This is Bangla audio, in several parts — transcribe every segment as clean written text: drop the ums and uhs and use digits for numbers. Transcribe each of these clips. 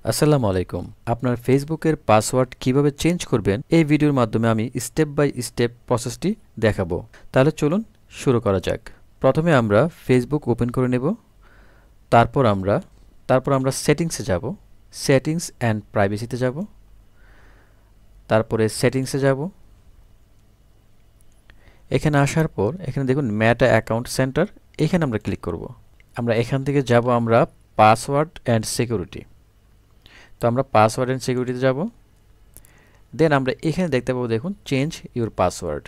আসসালামু আলাইকুম। আপনার ফেসবুকের পাসওয়ার্ড কিভাবে চেঞ্জ করবেন এই ভিডিওর মাধ্যমে আমি স্টেপ বাই স্টেপ প্রসেসটি দেখাবো। তাহলে চলুন শুরু করা যাক। প্রথমে আমরা ফেসবুক ওপেন করে নেব। তারপর আমরা সেটিংসে যাব। সেটিংস অ্যান্ড প্রাইভেসিতে যাব। তারপরে সেটিংসে যাব। এখানে আসার পর এখানে দেখুন মেটা অ্যাকাউন্ট সেন্টার, এখানে আমরা ক্লিক করব। আমরা এখান থেকে যাব আমরা পাসওয়ার্ড অ্যান্ড সিকিউরিটি। তো আমরা পাসওয়ার্ড অ্যান্ড সিকিউরিটিতে যাব। দেন আমরা এখানে দেখতে পাবো দেখুন চেঞ্জ ইউর পাসওয়ার্ড।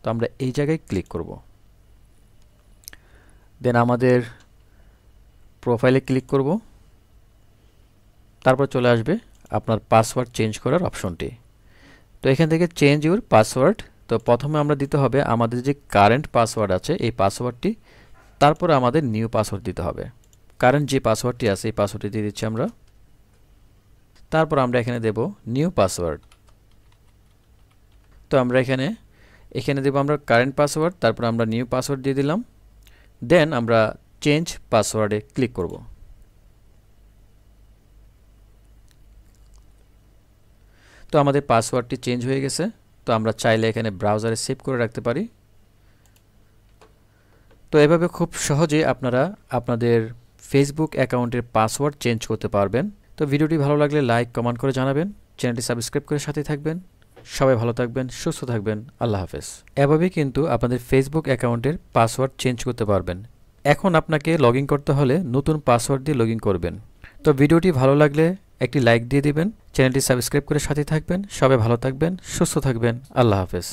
তো আমরা এই জায়গায় ক্লিক করব। দেন আমাদের প্রোফাইলে ক্লিক করব। তারপর চলে আসবে আপনার পাসওয়ার্ড চেঞ্জ করার অপশনটি। তো এখান থেকে চেঞ্জ ইউর পাসওয়ার্ড, তো প্রথমে আমরা দিতে হবে আমাদের যে কারেন্ট পাসওয়ার্ড আছে এই পাসওয়ার্ডটি, তারপরে আমাদের নিউ পাসওয়ার্ড দিতে হবে। কারেন্ট যে পাসওয়ার্ডটি আছে এই পাসওয়ার্ডটি দিয়ে দিচ্ছি আমরা। তারপর আমরা এখানে দেব নিউ পাসওয়ার্ড। তো আমরা এখানে দেব আমরা কারেন্ট পাসওয়ার্ড, তারপর আমরা নিউ পাসওয়ার্ড দিয়ে দিলাম। দেন আমরা চেঞ্জ পাসওয়ার্ডে ক্লিক করব। তো আমাদের পাসওয়ার্ডটি চেঞ্জ হয়ে গেছে। তো আমরা চাইলে এখানে ব্রাউজারে সেভ করে রাখতে পারি। তো এভাবে খুব সহজে আপনারা আপনাদের ফেসবুক অ্যাকাউন্টের পাসওয়ার্ড চেঞ্জ করতে পারবেন। তো ভিডিওটি ভালো লাগলে লাইক কমেন্ট করে জানাবেন, চ্যানেলটি সাবস্ক্রাইব করে সাথে থাকবেন। সবাই ভালো থাকবেন, সুস্থ থাকবেন, আল্লাহ হাফেজ। এভাবেই কিন্তু আপনাদের ফেসবুক অ্যাকাউন্টের পাসওয়ার্ড চেঞ্জ করতে পারবেন। এখন আপনাকে লগ ইন করতে হলে নতুন পাসওয়ার্ড দিয়ে লগ ইন করবেন। তো ভিডিওটি ভালো লাগলে একটি লাইক দিয়ে দিবেন, চ্যানেলটি সাবস্ক্রাইব করে সাথে থাকবেন। সবাই ভালো থাকবেন, সুস্থ থাকবেন, আল্লাহ হাফেজ।